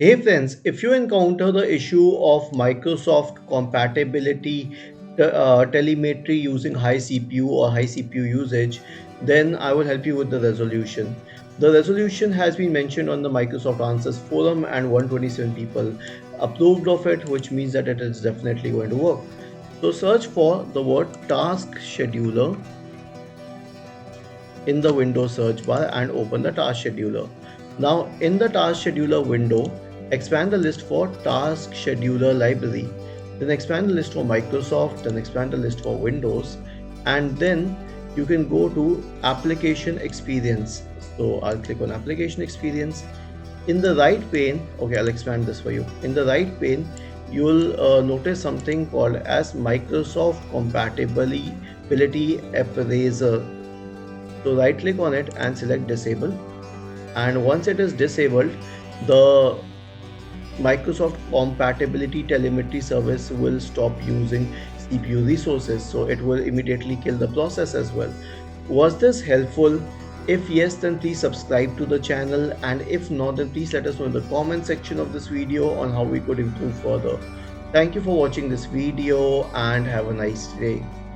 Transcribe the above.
Hey friends, if you encounter the issue of Microsoft Compatibility Telemetry using high CPU or high CPU usage, then I will help you with the resolution. The resolution has been mentioned on the Microsoft Answers forum and 127 people approved of it, which means that it is definitely going to work. So search for the word task scheduler in the Windows search bar and open the task scheduler. Now in the task scheduler window, expand the list for task scheduler library. Then expand the list for Microsoft, then expand the list for Windows, and then you can go to application experience. So I'll click on application experience. In the right pane, okay, I'll expand this for you. In the right pane, you'll notice something called as Microsoft Compatibility Appraiser. So right click on it and select disable, and once it is disabled, the Microsoft Compatibility Telemetry service will stop using CPU resources, so it will immediately kill the process as well. Was this helpful? If yes, then please subscribe to the channel, and if not, then please let us know in the comment section of this video on how we could improve further. Thank you for watching this video and have a nice day.